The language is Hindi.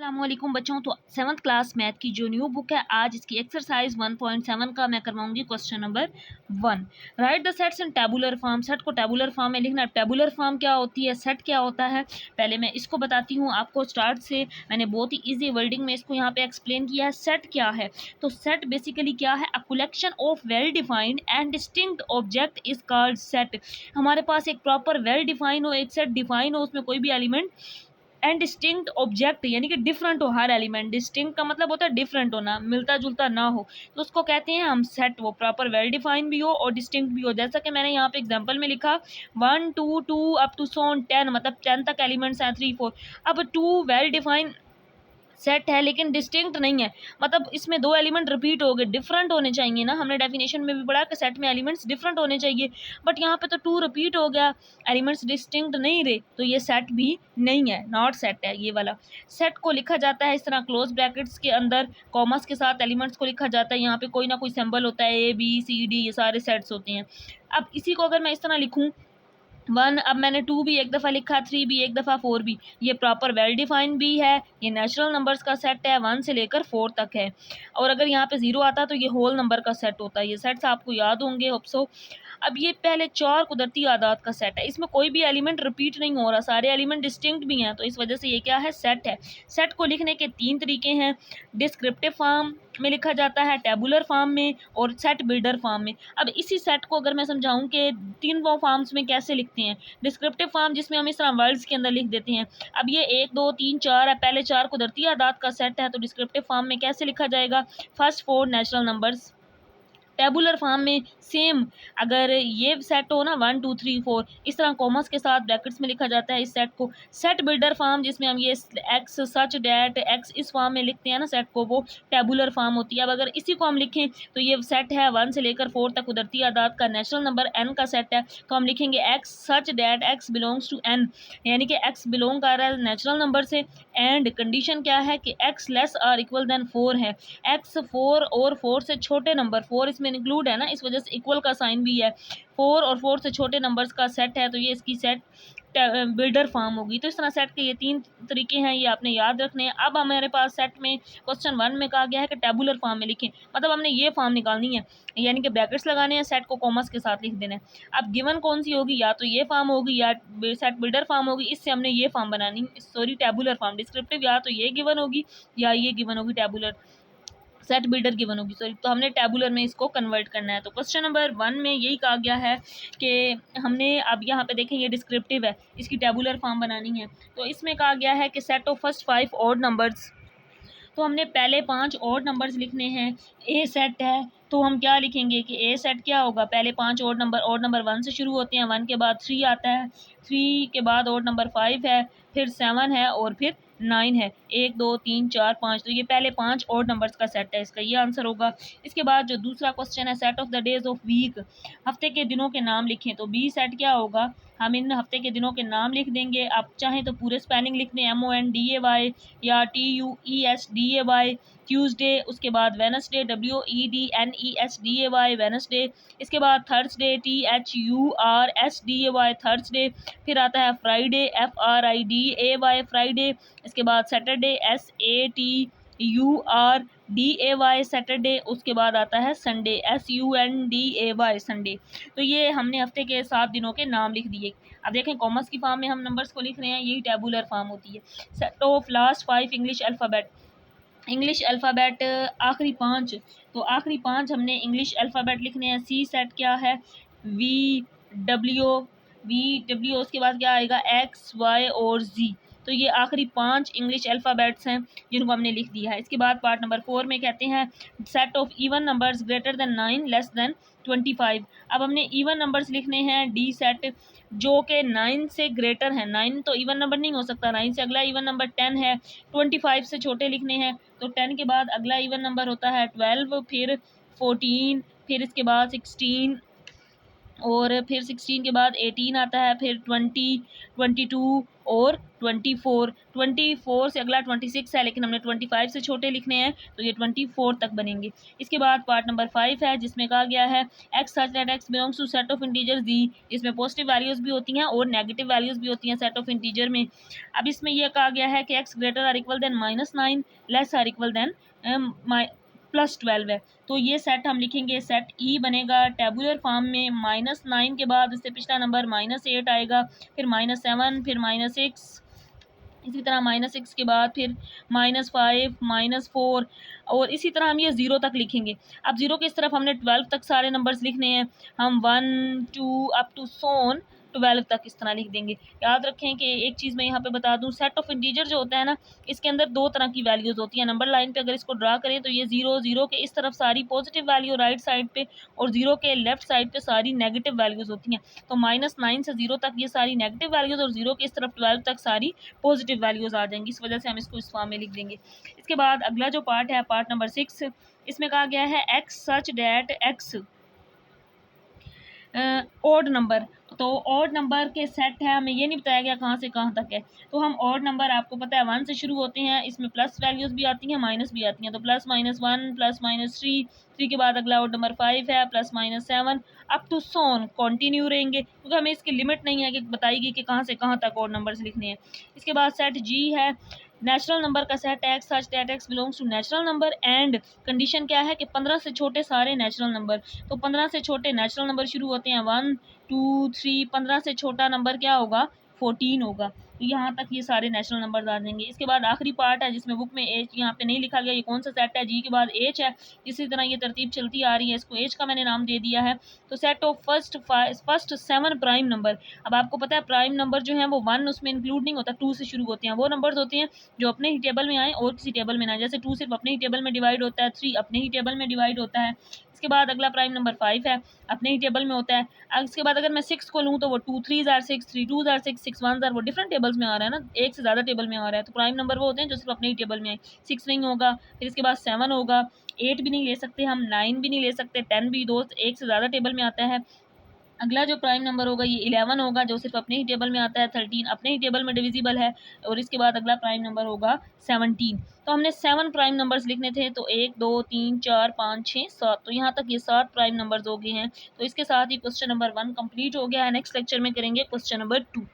अस्सलामुअलैकुम बच्चों। तो 7th क्लास मैथ की जो न्यू बुक है, आज इसकी एक्सरसाइज 1.7 का मैं करवाऊंगी question number 1। Write the sets in tabular form. Set को टेबुलर फॉर्म में लिखना। टेबुलर फॉर्म क्या होती है, सेट क्या होता है, पहले मैं इसको बताती हूँ आपको। स्टार्ट से मैंने बहुत ही ईजी वर्डिंग में इसको यहाँ पे एक्सप्लेन किया है। सेट क्या है, तो सेट बेसिकली क्या है, a collection of well defined and distinct object is called set. हमारे पास एक प्रॉपर वेल डिफाइन हो, एक सेट डिफाइन हो, उसमें कोई भी एलिमेंट एंड डिस्टिंक्ट ऑब्जेक्ट यानी कि डिफरेंट हो हर एलिमेंट। डिस्टिंक्ट का मतलब होता है डिफरेंट होना, मिलता जुलता ना हो, तो उसको कहते हैं हम सेट। वो प्रॉपर वेल डिफाइन भी हो और डिस्टिंक्ट भी हो। जैसा कि मैंने यहाँ पे एग्जांपल में लिखा 1 2 2 अप टू 10, मतलब 10 तक एलिमेंट्स हैं, 3 4। अब 2 वेल डिफाइन सेट है लेकिन डिस्टिंक्ट नहीं है, मतलब इसमें 2 एलिमेंट रिपीट हो गए, डिफरेंट होने चाहिए ना। हमने डेफिनेशन में भी पढ़ा कि सेट में एलिमेंट्स डिफरेंट होने चाहिए, बट यहाँ पे तो 2 रिपीट हो गया, एलिमेंट्स डिस्टिंक्ट नहीं रहे, तो ये सेट भी नहीं है, नॉट सेट है ये वाला। सेट को लिखा जाता है इस तरह, क्लोज ब्रैकेट्स के अंदर कॉमर्स के साथ एलिमेंट्स को लिखा जाता है। यहाँ पे कोई ना कोई सिंबल होता है, ABCD, ये सारे सेट्स होते हैं। अब इसी को अगर मैं इस तरह लिखूँ 1, अब मैंने 2 भी एक दफ़ा लिखा, 3 भी एक दफ़ा, 4 भी, ये प्रॉपर वेल डिफाइंड भी है, ये नेचुरल नंबर्स का सेट है, 1 से लेकर 4 तक है। और अगर यहाँ पे 0 आता तो ये होल नंबर का सेट होता है। ये सेट्स आपको याद होंगे, होप सो। अब ये पहले 4 कुदरती आदात का सेट है, इसमें कोई भी एलिमेंट रिपीट नहीं हो रहा, सारे एलिमेंट डिस्टिंक्ट भी हैं, तो इस वजह से ये क्या है, सेट है। सेट को लिखने के 3 तरीके हैं। डिस्क्रिप्टिव फॉर्म में लिखा जाता है, टेबुलर फॉर्म में और सेट बिल्डर फॉर्म में। अब इसी सेट को अगर मैं समझाऊं कि 3 फॉर्म्स में कैसे लिखते हैं। डिस्क्रिप्टिव फॉर्म जिसमें हम इस तरह वर्ड्स के अंदर लिख देते हैं। अब ये 1 2 3 4 है, पहले 4 कुदरती आदात का सेट है, तो डिस्क्रिप्टिव फॉर्म में कैसे लिखा जाएगा, first 4 natural numbers. Tabular form में सेम, अगर ये सेट हो ना 1 2 3 4, इस तरह कॉमर्स के साथ ब्रैकेट्स में लिखा जाता है इस सेट को। सेट बिल्डर फॉर्म जिसमें हम ये एक्स सच डैट एक्स इस फॉर्म में लिखते हैं ना सेट को, वो टेबुलर फॉर्म होती है। अब अगर इसी को हम लिखें तो ये सेट है 1 से लेकर 4 तक कुदरती आदात का, नेचुरल नंबर n का सेट है, तो हम लिखेंगे x such that x belongs to n, यानी कि एक्स बिलोंग कर रहा है नेचुरल नंबर से। एंड कंडीशन क्या है कि x less or equal than 4 है, एक्स 4 और 4 से छोटे नंबर, 4 इसमें इंक्लूड है ना, इस वजह से इक्वल का साइन भी है। 4 और 4 से छोटे नंबर्स का सेट है, तो ये इसकी सेट बिल्डर फॉर्म होगी। तो इस तरह सेट के ये 3 तरीके हैं, ये आपने याद रखने हैं। अब हमारे पास सेट में क्वेश्चन 1 में कहा गया है कि टेबुलर फॉर्म में लिखें, मतलब हमने ये फॉर्म निकालनी है, यानी कि ब्रैकेट्स लगाने हैं, सेट को कॉमर्स के साथ लिख देना है। अब गिवन कौन सी होगी, या तो ये फॉर्म होगी या सेट बिल्डर फॉर्म होगी, इससे हमने ये फॉर्म बनानी, सॉरी टेबुलर फॉर्म। डिस्क्रिप्टिव या तो ये गिवन होगी या ये गिवन होगी, टेबुलर सेट बिल्डर गिवन होगी, सॉरी, तो हमने टेबुलर में इसको कन्वर्ट करना है। तो क्वेश्चन नंबर 1 में यही कहा गया है कि हमने, अब यहाँ पे देखें ये डिस्क्रिप्टिव है, इसकी टेबुलर फॉर्म बनानी है। तो इसमें कहा गया है कि set of first 5 odd numbers, तो हमने पहले 5 ऑड नंबर्स लिखने हैं। ए सेट है तो हम क्या लिखेंगे कि ए सेट क्या होगा, पहले 5 ऑड नंबर 1 से शुरू होते हैं, 1 के बाद 3 आता है, 3 के बाद ऑड नंबर 5 है, फिर 7 है और फिर 9 है, 1 2 3 4 5, तो ये पहले 5 ऑड नंबर्स का सेट है, इसका ये आंसर होगा। इसके बाद जो दूसरा क्वेश्चन है, set of the days of week, हफ्ते के दिनों के नाम लिखें, तो बी सेट क्या होगा, हम इन हफ्ते के दिनों के नाम लिख देंगे। आप चाहें तो पूरे स्पेलिंग लिख दें, MONDAY या TUESDAY, ट्यूसडे, उसके बाद वेनसडे, WEDNESDAY वेनसडे, इसके बाद थर्सडे, THURSDAY थर्सडे, फिर आता है फ्राइडे, FRIDAY फ्राइडे, इसके बाद सैटरडे, SATURDAY सैटरडे, उसके बाद आता है संडे, SUNDAY संडे। तो ये हमने हफ्ते के 7 दिनों के नाम लिख दिए। अब देखें कॉमर्स की फॉर्म में हम नंबर्स को लिख रहे हैं, यही टेबुलर फॉर्म होती है। Set of last 5 English alphabet, English alphabet आखिरी 5, तो आखिरी 5 हमने इंग्लिश अल्फ़ाबेट लिखने हैं। सी सेट क्या है, VW, उसके बाद क्या आएगा, XY और Z, तो ये आखिरी 5 इंग्लिश अल्फ़ाबेट्स हैं जिनको हमने लिख दिया है। इसके बाद पार्ट नंबर 4 में कहते हैं set of even numbers greater than 9 less than 25। अब हमने इवन नंबर्स लिखने हैं, डी सेट, जो कि 9 से ग्रेटर है, 9 तो इवन नंबर नहीं हो सकता, 9 से अगला इवन नंबर 10 है, 25 से छोटे लिखने हैं, तो 10 के बाद अगला इवन नंबर होता है 12, फिर 14, फिर इसके बाद 16, और फिर 16 के बाद 18 आता है, फिर 20, 22 और 24। 24 से अगला 26 है, लेकिन हमने 25 से छोटे लिखने हैं तो ये 24 तक बनेंगे। इसके बाद पार्ट नंबर 5 है, जिसमें कहा गया है X such that x belongs to set of integer Z. इसमें पॉजिटिव वैल्यूज़ भी होती हैं और नेगेटिव वैल्यूज़ भी होती हैं सेट ऑफ इंटीजर में। अब इसमें यह कहा गया है कि x greater or equal than -9, less or equal than +12 है। तो ये सेट हम लिखेंगे, सेट ई बनेगा टेबुलर फॉर्म में। -9 के बाद इससे पिछला नंबर -8 आएगा, फिर -7, फिर -6, इसी तरह -6 के बाद फिर -5, -4, और इसी तरह हम ये 0 तक लिखेंगे। अब 0 की इस तरफ हमने 12 तक सारे नंबर्स लिखने हैं, हम 1, 2 अप टू सोन 12 तक इस तरह लिख देंगे। याद रखें कि एक चीज़ मैं यहाँ पे बता दूँ, सेट ऑफ इंटीजर जो होता है ना, इसके अंदर दो तरह की वैल्यूज़ होती हैं। नंबर लाइन पे अगर इसको ड्रा करें तो ये 0 के इस तरफ सारी पॉजिटिव वैल्यू राइट साइड पे, और 0 के लेफ्ट साइड पे सारी नेगेटिव वैल्यूज़ होती हैं। तो -9 से 0 तक ये सारी नेगेटिव वैल्यूज़, और 0 के इस तरफ 12 तक सारी पॉजिटिव वैल्यूज़ आ जाएंगी। इस वजह से हम इसको इस फॉर्म में लिख देंगे। इसके बाद अगला जो पार्ट है, पार्ट नंबर 6, इसमें कहा गया है X such that x odd number. तो ऑड नंबर के सेट है, हमें ये नहीं बताया गया कहाँ से कहाँ तक है। तो हम ऑड नंबर, आपको पता है 1 से शुरू होते हैं, इसमें प्लस वैल्यूज़ भी आती हैं, माइनस भी आती हैं। तो +, -1, +, -3 के बाद अगला ऑड नंबर 5 है, +, -7 अप टू सोन कंटिन्यू रहेंगे, क्योंकि हमें इसकी लिमिट नहीं है कि बताएगी कि कहाँ से कहाँ तक ऑड नंबर्स लिखने हैं। इसके बाद सेट जी है, नेचुरल नंबर का set x such that x belongs to natural number, and condition क्या है कि 15 से छोटे सारे नेचुरल नंबर। तो 15 से छोटे नेचुरल नंबर शुरू होते हैं 1, 2, 3, 15 से छोटा नंबर क्या होगा, 14 होगा। तो यहाँ तक ये सारे नेचुरल नंबर आ जाएंगे। इसके बाद आखिरी पार्ट है, जिसमें बुक में एच यहाँ पे नहीं लिखा गया ये कौन सा सेट है। जी के बाद एच है, इसी तरह ये तरतीब चलती आ रही है, इसको एच का मैंने नाम दे दिया है। तो set of first 7 prime number. अब आपको पता है प्राइम नंबर जो है वो 1 उसमें इंक्लूड नहीं होता, 2 से शुरू होते हैं। वो नंबर्स होते हैं जो अपने ही टेबल में आए और किसी टेबल में ना आए। जैसे 2 सिर्फ अपने ही टेबल में डिवाइड होता है, 3 अपने ही टेबल में डिवाइड होता है। इसके बाद अगला प्राइम नंबर 5 है, अपने ही टेबल में होता है। इसके बाद अगर मैं 6 को लूँ तो वो 2 3s are 6, 3 2s are 6, 6 1s are, वो डिफरेंट टेबल्स में आ रहा है ना, एक से ज़्यादा टेबल में आ रहा है। तो प्राइम नंबर वो होते हैं जो सिर्फ अपने ही टेबल में आए। 6 नहीं होगा, फिर इसके बाद 7 होगा, 8 भी नहीं ले सकते हम, 9 भी नहीं ले सकते, 10 भी, दो एक से ज़्यादा टेबल में आता है। अगला जो प्राइम नंबर होगा ये 11 होगा, जो सिर्फ अपने ही टेबल में आता है। 13 अपने ही टेबल में डिविजिबल है। और इसके बाद अगला प्राइम नंबर होगा 17। तो हमने 7 प्राइम नंबर्स लिखने थे, तो 1 2 3 4 5 6 7, तो यहाँ तक ये 7 प्राइम नंबर्स हो गए हैं। तो इसके साथ ही क्वेश्चन नंबर 1 कंप्लीट हो गया है। नेक्स्ट लेक्चर में करेंगे क्वेश्चन नंबर 2।